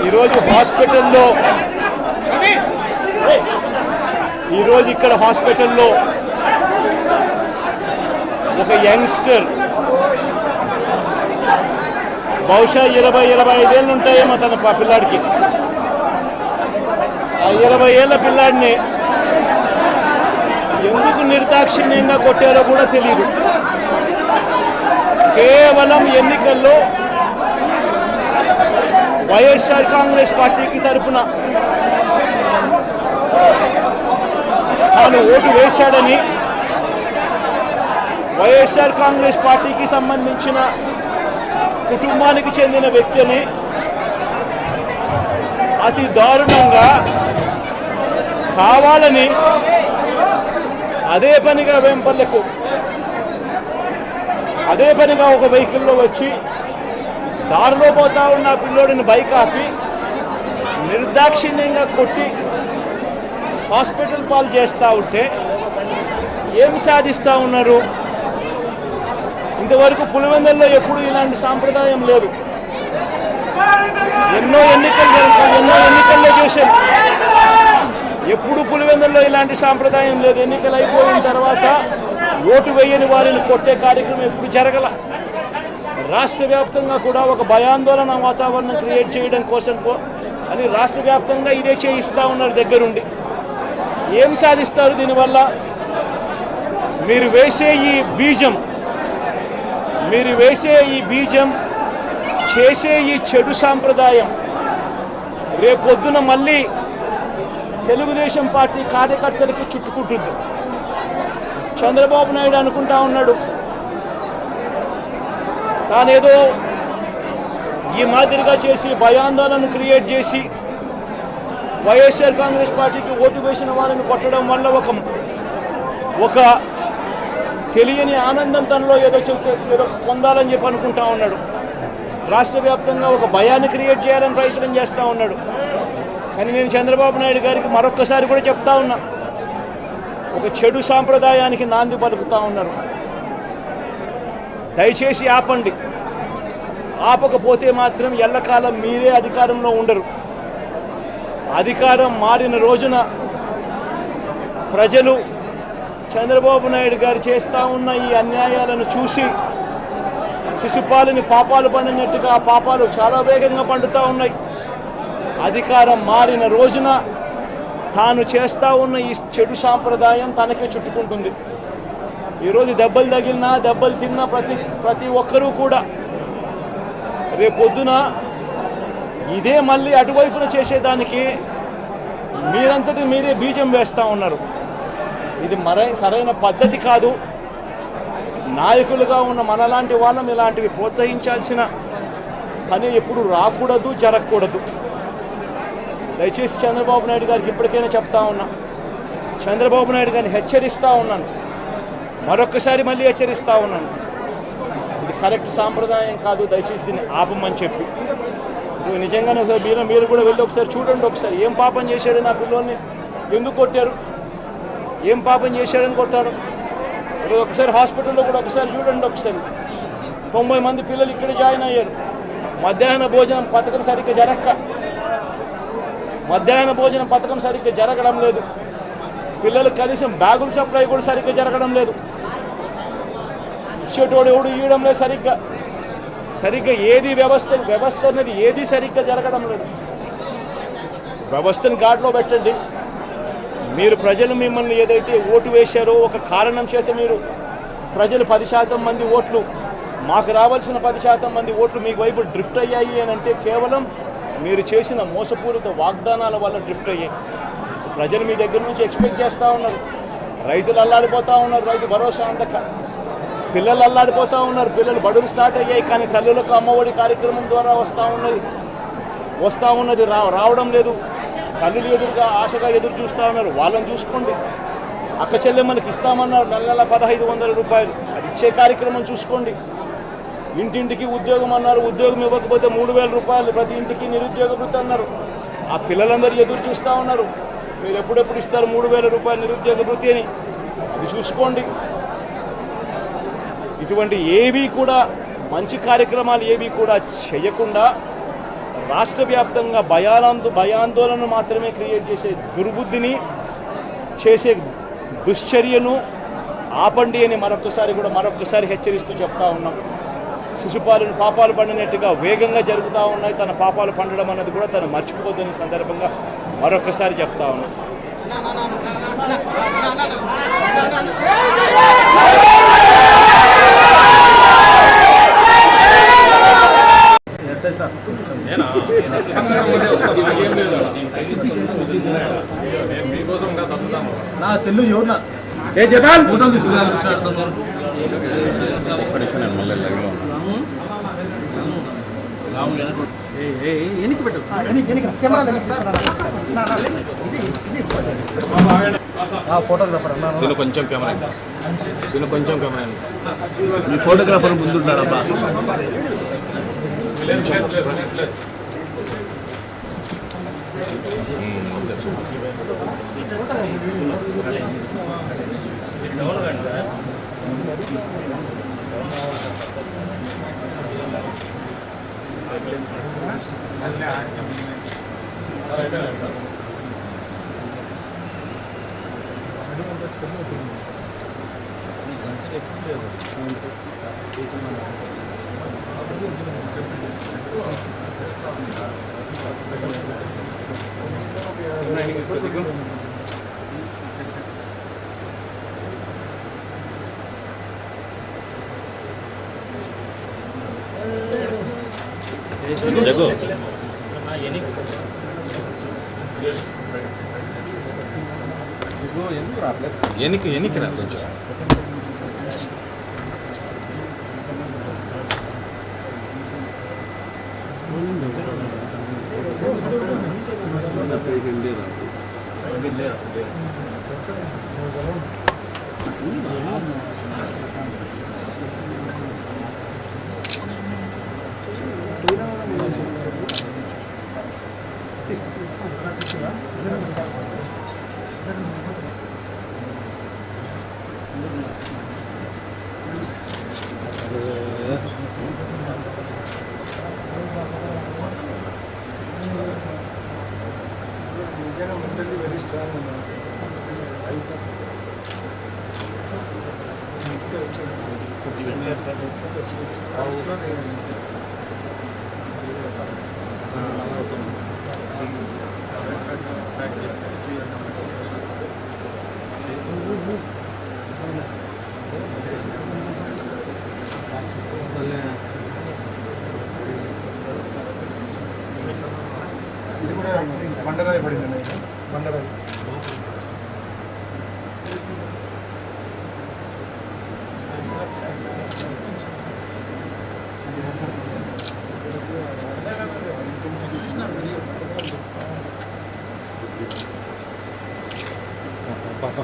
ఈరోజు ఇక్కడ హాస్పిటల్లో ఒక యంగ్స్టర్ బహుశా 20-25 ఏళ్ళు ఉంటాయేమో తన పిల్లాడికి. ఆ 20 ఏళ్ళ పిల్లాడిని ఎందుకు నిర్దాక్షిణ్యంగా కొట్టారో కూడా తెలియదు. కేవలం ఎన్నికల్లో వైఎస్ఆర్ కాంగ్రెస్ పార్టీకి తరఫున తాను ఓటు వేశాడని, వైఎస్ఆర్ కాంగ్రెస్ పార్టీకి సంబంధించిన కుటుంబానికి చెందిన వ్యక్తిని అతి దారుణంగా కావాలని అదే పనిగా వెంపర్లకు ఒక వెహికల్లో వచ్చి దారిలో పోతా ఉన్న పిల్లోడిని బైక్ ఆపి నిర్దాక్షిణ్యంగా కొట్టి హాస్పిటల్ పాలు చేస్తూ ఉంటే ఏమి సాధిస్తూ ఉన్నారు? ఇంతవరకు పులివెందుల్లో ఎప్పుడు ఇలాంటి సాంప్రదాయం లేదు. ఎన్నో ఎన్నికల్లో చేశారు, ఎప్పుడు పులివెందుల్లో ఇలాంటి సాంప్రదాయం లేదు. ఎన్నికలు అయిపోయిన తర్వాత ఓటు వేయని వారిని కొట్టే కార్యక్రమం ఎప్పుడు జరగల. రాష్ట్ర వ్యాప్తంగా కూడా ఒక భయాందోళన వాతావరణం క్రియేట్ చేయడం కోసం అని రాష్ట్ర వ్యాప్తంగా ఇదే చేయిస్తూ ఉన్నారు దగ్గరుండి. ఏం సాధిస్తారు దీనివల్ల? మీరు వేసే ఈ బీజం చేసే ఈ చెడు సాంప్రదాయం రేపొద్దున మళ్ళీ తెలుగుదేశం పార్టీ కార్యకర్తలకి చుట్టుకుంటుంది. చంద్రబాబు నాయుడు అనుకుంటా ఉన్నాడు తానేదో ఈ మాదిరిగా చేసి భయాందోళన క్రియేట్ చేసి వైఎస్ఆర్ కాంగ్రెస్ పార్టీకి ఓటు వేసిన వాళ్ళని కొట్టడం వల్ల ఒక తెలియని ఆనందం తనలో ఏదో పొందాలని చెప్పి అనుకుంటా ఉన్నాడు. రాష్ట్ర వ్యాప్తంగా ఒక భయాన్ని క్రియేట్ చేయాలని ప్రయత్నం చేస్తూ ఉన్నాడు. కానీ నేను చంద్రబాబు నాయుడు గారికి మరొక్కసారి కూడా చెప్తా ఉన్నా, ఒక చెడు సాంప్రదాయానికి నాంది పలుకుతూ ఉన్నారు. దయచేసి ఆపండి. ఆపకపోతే మాత్రం ఎల్లకాలం మీరే అధికారంలో ఉండరు. అధికారం మారిన రోజున ప్రజలు చంద్రబాబు నాయుడు గారు చేస్తూ ఉన్న ఈ అన్యాయాలను చూసి శిశుపాలని పాపాలు పండినట్టుగా ఆ పాపాలు చాలా వేగంగా పండుతూ ఉన్నాయి. అధికారం మారిన రోజున తాను చేస్తూ ఉన్న ఈ చెడు సాంప్రదాయం తనకే చుట్టుకుంటుంది. ఈరోజు దెబ్బలు తగిలినా దెబ్బలు తిన్నా ప్రతి ఒక్కరూ కూడా రేపొద్దున ఇదే మళ్ళీ అటువైపున చేసేదానికి మీరంతటి మీరే బీజం వేస్తూ ఉన్నారు. ఇది సరైన పద్ధతి కాదు. నాయకులుగా ఉన్న మనలాంటి వాళ్ళం ఇలాంటివి ప్రోత్సహించాల్సిన పని ఎప్పుడు రాకూడదు, జరగకూడదు. దయచేసి చంద్రబాబు నాయుడు గారికి ఇప్పటికైనా చెప్తా ఉన్నా, చంద్రబాబు నాయుడు గారిని హెచ్చరిస్తూ ఉన్నాను, మరొక్కసారి మళ్ళీ హెచ్చరిస్తూ ఉన్నాను. ఇది కరెక్ట్ సాంప్రదాయం కాదు, దయచేసి దీన్ని ఆపమని చెప్పి. నిజంగానే ఒకసారి మీరు కూడా వెళ్ళి ఒకసారి చూడండి. ఒకసారి ఏం పాపం చేశాడు నా పిల్లోని, ఎందుకు కొట్టారు, ఏం పాపం చేశాడని కొట్టారు. ఒకసారి హాస్పిటల్లో కూడా ఒకసారి చూడండి. ఒకసారి 90 మంది పిల్లలు ఇక్కడ జాయిన్ అయ్యారు. మధ్యాహ్న భోజనం పథకం సరిగ్గా జరగడం లేదు. పిల్లలకు కనీసం బ్యాగుల సప్లై కూడా సరిగ్గా జరగడం లేదు. ఇచ్చేటోడు ఎవడు ఇవ్వడం లేదు సరిగ్గా ఏది వ్యవస్థ అనేది ఏది సరిగ్గా జరగడం లేదు. వ్యవస్థను గాడిలో పెట్టండి. మీరు ప్రజలు మిమ్మల్ని ఏదైతే ఓటు వేశారో ఒక కారణం చేత మీరు ప్రజలు 10% మంది ఓట్లు, మాకు రావాల్సిన 10% మంది ఓట్లు మీకు వైపు డ్రిఫ్ట్ అయ్యాయి అని అంటే కేవలం మీరు చేసిన మోసపూరిత వాగ్దానాల వల్ల డ్రిఫ్ట్ అయ్యాయి. ప్రజలు మీ దగ్గర నుంచి ఎక్స్పెక్ట్ చేస్తూ ఉన్నారు. రైతులు అల్లాడిపోతూ ఉన్నారు, రైతు భరోసా అందక. పిల్లలు అల్లాడిపోతూ ఉన్నారు, పిల్లలు బడులు స్టార్ట్ అయ్యాయి కానీ తల్లులకు అమ్మఒడి కార్యక్రమం ద్వారా వస్తూ ఉన్నది రావడం లేదు. తల్లులు ఎదురుగా ఆశగా ఎదురు చూస్తూ ఉన్నారు. వాళ్ళని చూసుకోండి. అక్క చెల్లెమ్మలకి ఇస్తామన్నారు నెల 1500 రూపాయలు, అది ఇచ్చే కార్యక్రమం చూసుకోండి. ఇంటింటికి ఉద్యోగం అన్నారు, ఉద్యోగం ఇవ్వకపోతే 3000 రూపాయలు ప్రతి ఇంటికి నిరుద్యోగ వృత్తి అన్నారు. ఆ పిల్లలందరూ ఎదురు చూస్తూ ఉన్నారు, మీరు ఎప్పుడెప్పుడు ఇస్తారు 3000 రూపాయలు నిరుద్యోగ వృత్తి అని. అది చూసుకోండి. ఇటువంటి ఏవి కూడా మంచి కార్యక్రమాలు ఏవి కూడా చేయకుండా రాష్ట్ర వ్యాప్తంగా భయాందోళన మాత్రమే క్రియేట్ చేసే దుర్బుద్ధిని చేసే దుశ్చర్యను ఆపండి అని మరొకసారి హెచ్చరిస్తూ చెప్తా ఉన్నాం. శిశుపాలను పాపాలు పండినట్టుగా వేగంగా జరుగుతూ ఉన్నాయి. తన పాపాలు పండడం అన్నది కూడా తను మర్చిపోద్దని సందర్భంగా మరొకసారి చెప్తా ఉన్నాం. నా సెల్లు ఎవరు ఏ జపాల్ ఫోటోలు తీసుకున్నాను. కొంచెం కెమెరా ఈ ఫోటోగ్రాఫర్ ముందుంటాడబ్బా. జగో ఎనికి రా కొంచెం వెరీ స్ట్రాంగ్ ఇది కూడా బండరాయి పడిందండి. బండరాయి పాప